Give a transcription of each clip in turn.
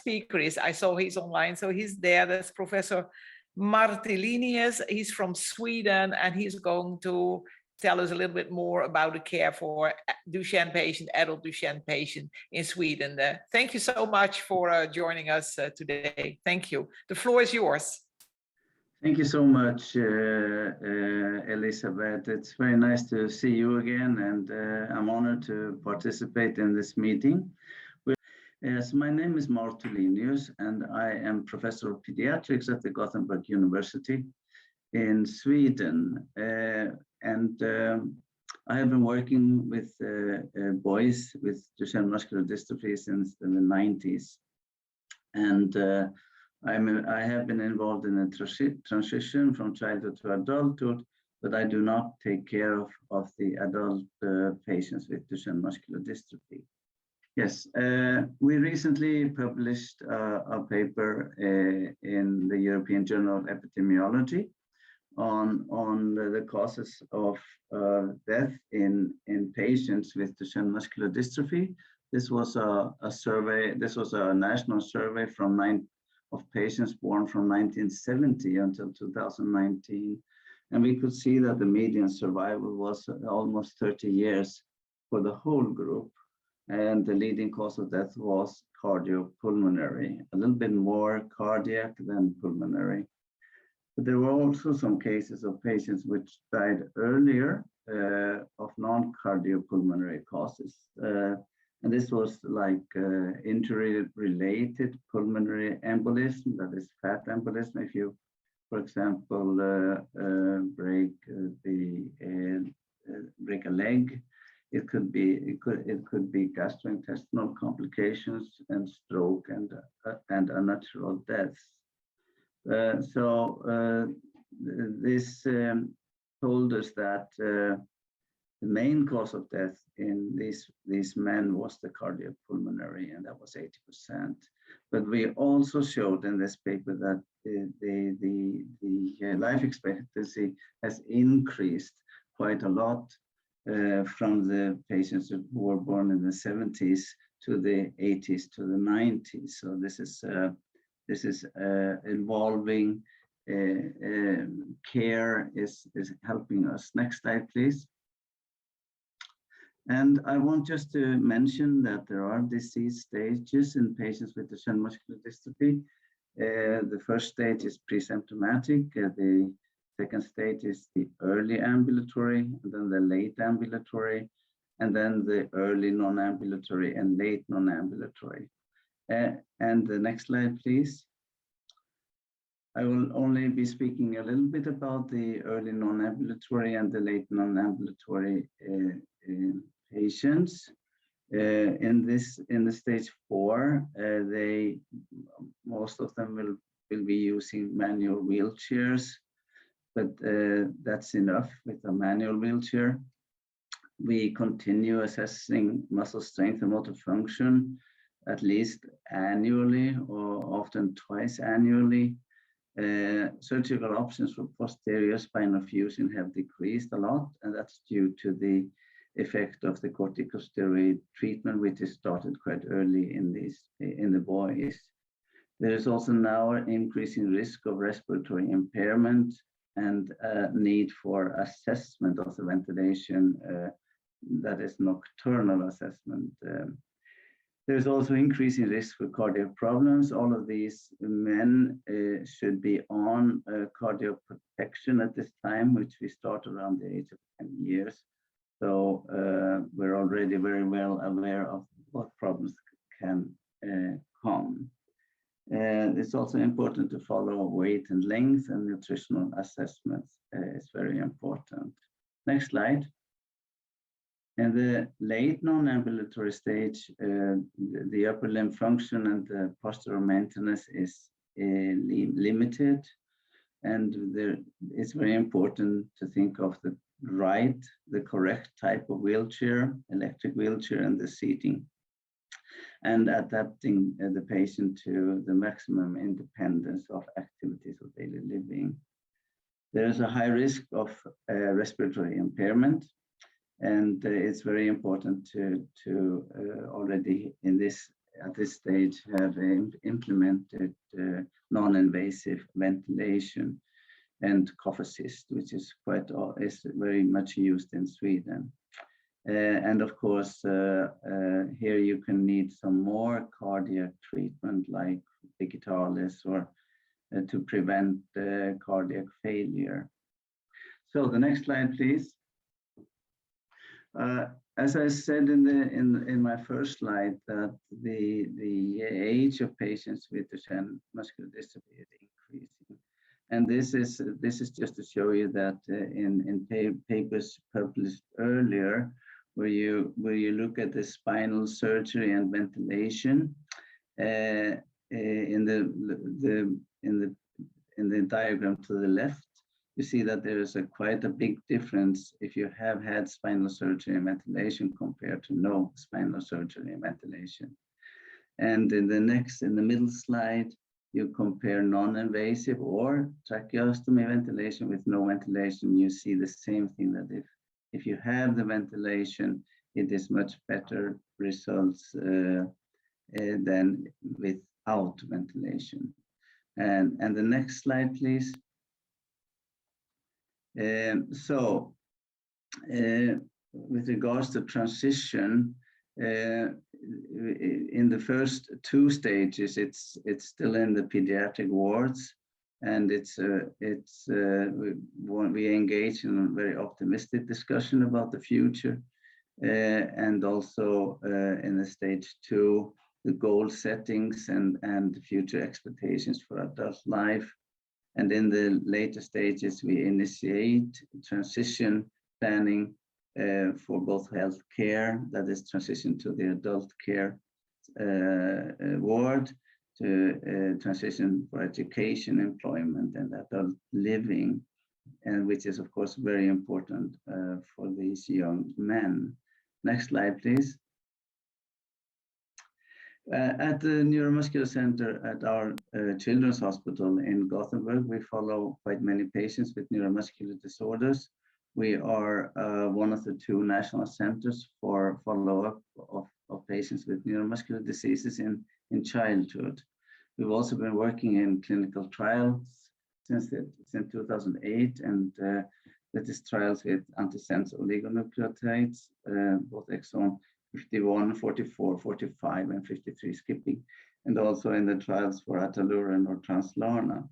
speaker is, I saw he's online, so he's there. That's Professor Tulinius. He's from Sweden, and he's going to tell us a little bit more about the care for Duchenne patient, adult Duchenne patient in Sweden. Thank you so much for joining us today. Thank you. The floor is yours. Thank you so much, Elizabeth. It's very nice to see you again, and I'm honored to participate in this meeting. So my name is Tulinius, and I am Professor of Pediatrics at the Gothenburg University in Sweden. I have been working with boys with Duchenne muscular dystrophy since the 90s. And I have been involved in a transition from childhood to adulthood, but I do not take care of the adult patients with Duchenne muscular dystrophy. Yes, we recently published a paper in the European Journal of Epidemiology on the causes of death in patients with Duchenne muscular dystrophy. This was a survey. This was a national survey of patients born from 1970 until 2019, and we could see that the median survival was almost 30 years for the whole group, and the leading cause of death was cardiopulmonary, a little bit more cardiac than pulmonary. But there were also some cases of patients which died earlier of non-cardiopulmonary causes. And this was like injury-related pulmonary embolism, that is fat embolism. If you, for example, break a leg, it could be gastrointestinal complications and stroke and unnatural deaths. This told us that the main cause of death in these men was the cardiopulmonary, and that was 80%. But we also showed in this paper that the life expectancy has increased quite a lot from the patients who were born in the 70s to the 80s to the 90s. So this is involving care is helping us. Next slide, please. And I want just to mention that there are disease stages in patients with Duchenne muscular dystrophy. The first stage is pre-symptomatic. The second stage is the early ambulatory, and then the late ambulatory, and then the early non-ambulatory and late non-ambulatory. And the next slide, please. I will only be speaking a little bit about the early non-ambulatory and the late non-ambulatory patients. In the stage 4, most of them will be using manual wheelchairs, but that's enough with a manual wheelchair. We continue assessing muscle strength and motor function at least annually or often twice annually. Surgical options for posterior spinal fusion have decreased a lot, and that's due to the effect of the corticosteroid treatment, which is started quite early in the boys. There is also now an increasing risk of respiratory impairment and need for assessment of the ventilation, that is nocturnal assessment. There's also increasing risk for cardiac problems. All of these men should be on cardiac protection at this time, which we start around the age of 10 years. So we're already very well aware of what problems can come. And it's also important to follow weight and length, and nutritional assessments is very important. Next slide. In the late non-ambulatory stage, the upper limb function and the postural maintenance is limited. And it's very important to think of the correct type of wheelchair, electric wheelchair, and the seating, and adapting the patient to the maximum independence of activities of daily living. There is a high risk of respiratory impairment, and it's very important to already in this at this stage have implemented non-invasive ventilation and cough assist, which is very much used in Sweden. And of course, here you can need some more cardiac treatment like digitalis or to prevent cardiac failure. So the next slide, please. As I said in my first slide, that the age of patients with Duchenne muscular dystrophy is increasing, and this is just to show you that in papers published earlier, where you look at the spinal surgery and ventilation, in the diagram to the left, you see that there is quite a big difference if you have had spinal surgery and ventilation compared to no spinal surgery and ventilation. And in the middle slide, you compare non-invasive or tracheostomy ventilation with no ventilation. You see the same thing, that if you have the ventilation, it is much better results than without ventilation. And the next slide, please. With regards to transition, in the first 2 stages, it's still in the pediatric wards, and we engage in a very optimistic discussion about the future, and also in the stage 2, the goal settings and the future expectations for adult life. And in the later stages, we initiate transition planning for both health care, that is transition to the adult care ward, to transition for education, employment, and adult living, and which is, of course, very important for these young men. Next slide, please. At the Neuromuscular Center at our Children's Hospital in Gothenburg, we follow quite many patients with neuromuscular disorders. We are one of the 2 national centers for follow-up of patients with neuromuscular diseases in childhood. We've also been working in clinical trials since 2008, and that is trials with antisense oligonucleotides, both exon 51, 44, 45, and 53 skipping, and also in the trials for ataluren or Translarna.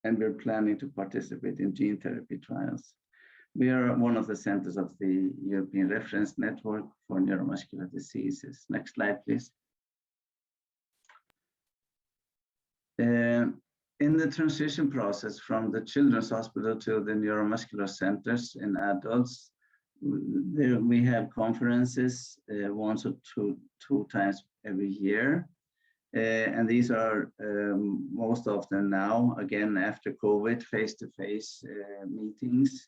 And we're planning to participate in gene therapy trials. We are one of the centers of the European Reference Network for Neuromuscular Diseases. Next slide, please. In the transition process from the Children's Hospital to the neuromuscular centers in adults, we have conferences once or two times every year. And these are most often now, again, after COVID, face-to-face meetings.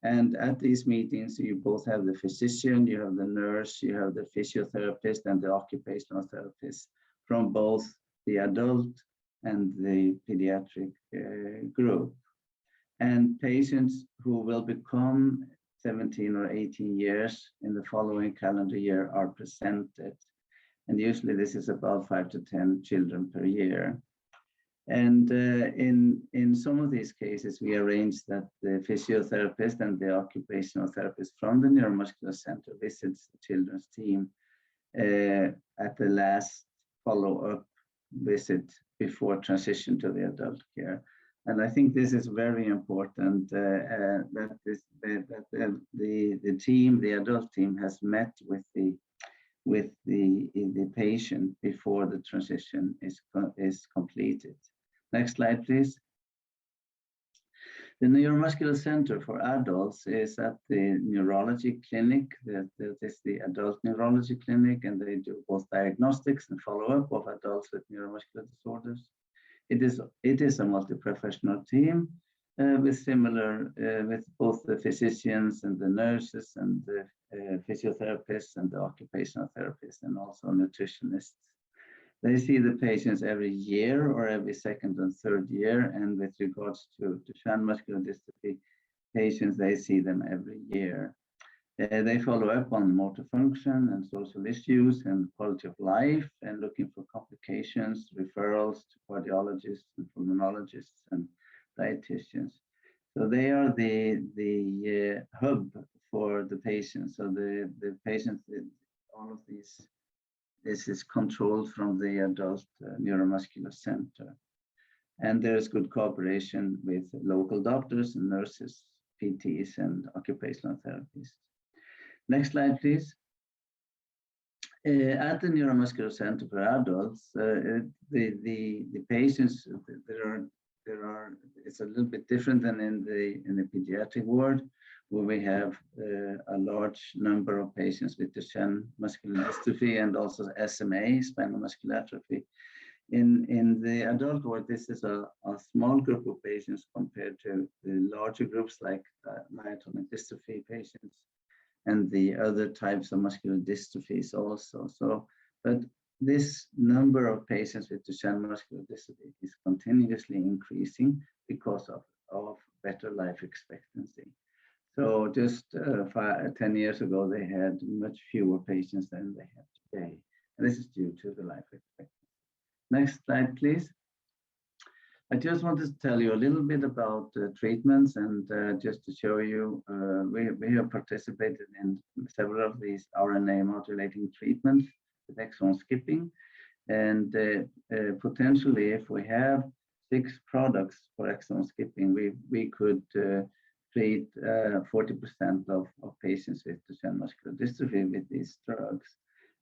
And at these meetings, you both have the physician, you have the nurse, you have the physiotherapist, and the occupational therapist from both the adult and the pediatric group. And patients who will become 17 or 18 years in the following calendar year are presented. And usually this is about 5 to 10 children per year. And in some of these cases, we arrange that the physiotherapist and the occupational therapist from the neuromuscular center visits the children's team at the last follow-up visit before transition to the adult care. And I think this is very important that the team, the adult team, has met with the patient before the transition is completed. Next slide, please. The Neuromuscular Center for Adults is at the neurology clinic. That is the adult neurology clinic, and they do both diagnostics and follow-up of adults with neuromuscular disorders. It is a multi-professional team with both the physicians and the nurses and the physiotherapists and the occupational therapists, and also nutritionists. They see the patients every year or every second and third year, and with regards to Duchenne muscular dystrophy patients, they see them every year. They follow up on motor function and social issues and quality of life, and looking for complications, referrals to cardiologists and pulmonologists and dietitians. So they are the hub for the patients. So the patients, all of these, this is controlled from the Adult Neuromuscular Center. And there's good cooperation with local doctors and nurses, PTs, and occupational therapists. Next slide, please. At the Neuromuscular Center for Adults, the patients, it's a little bit different than in the pediatric ward, where we have a large number of patients with Duchenne muscular dystrophy and also SMA, spinal muscular atrophy. In the adult ward, this is a small group of patients compared to the larger groups like myotonic dystrophy patients and the other types of muscular dystrophies also. So, but this number of patients with Duchenne muscular dystrophy is continuously increasing because of better life expectancy. So just 10 years ago, they had much fewer patients than they have today. And this is due to the life expectancy. Next slide, please. I just wanted to tell you a little bit about treatments, and just to show you, we have participated in several of these RNA modulating treatments with exon skipping. And potentially, if we have 6 products for exon skipping, we could treat 40% of patients with Duchenne muscular dystrophy with these drugs.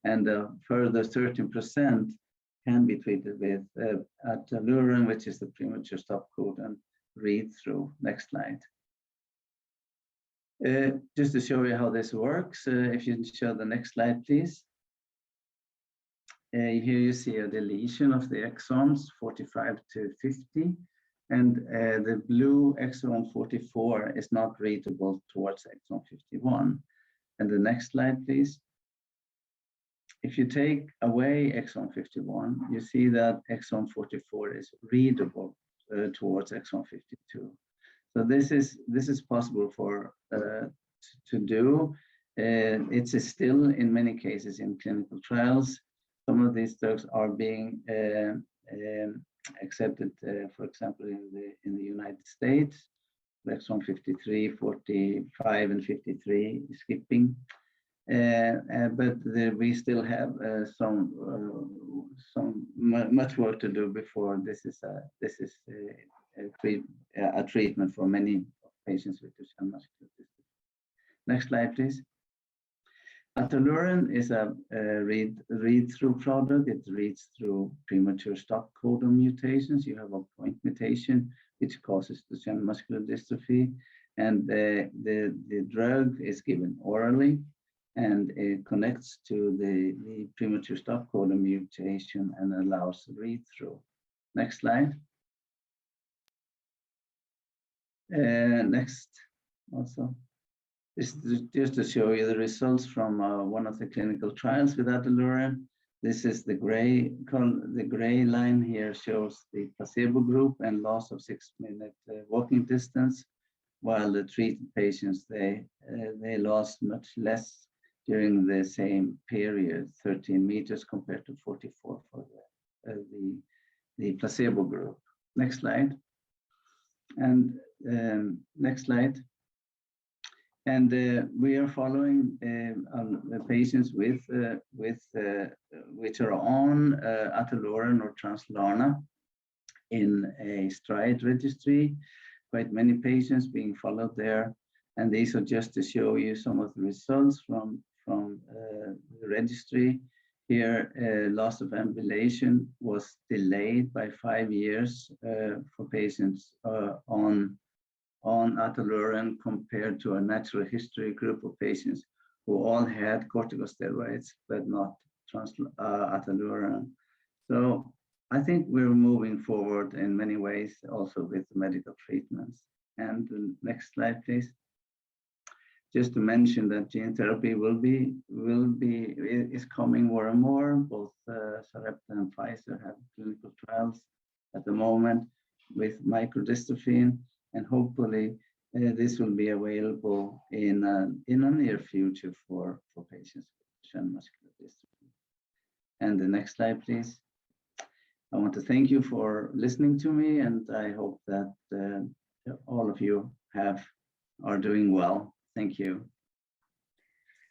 And further 13% can be treated with ataluren, which is the premature stop codon read-through. Next slide. Just to show you how this works, if you show the next slide, please. Here you see a deletion of the exons 45 to 50, and the blue exon 44 is not readable towards exon 51. And the next slide, please. If you take away exon 51, you see that exon 44 is readable towards exon 52. So this is possible for to do. It's still in many cases in clinical trials. Some of these drugs are being accepted, for example, in the United States, exon 53, 45, and 53 skipping. But we still have much work to do before this is a treatment for many patients with Duchenne muscular dystrophy. Next slide, please. Ataluren is a read-through product. It reads through premature stop codon mutations. You have a point mutation which causes Duchenne muscular dystrophy, and the drug is given orally, and it connects to the premature stop codon mutation and allows read-through. Next slide. Next, also. This is just to show you the results from one of the clinical trials with ataluren. This is the gray line here shows the placebo group and loss of 6-minute walking distance, while the treated patients, they lost much less during the same period, 13 meters compared to 44 for the placebo group. Next slide. And next slide. And we are following the patients which are on ataluren or Translarna in a STRIDE registry. Quite many patients being followed there. And these are just to show you some of the results from the registry. Here, loss of ambulation was delayed by 5 years for patients on ataluren compared to a natural history group of patients who all had corticosteroids but not ataluren. So I think we're moving forward in many ways also with medical treatments. And the next slide, please. Just to mention that gene therapy is coming more and more. Both Sarepta and Pfizer have clinical trials at the moment with microdystrophin, and hopefully this will be available in a near future for patients with Duchenne muscular dystrophy. And the next slide, please. I want to thank you for listening to me, and I hope that all of you are doing well. Thank you.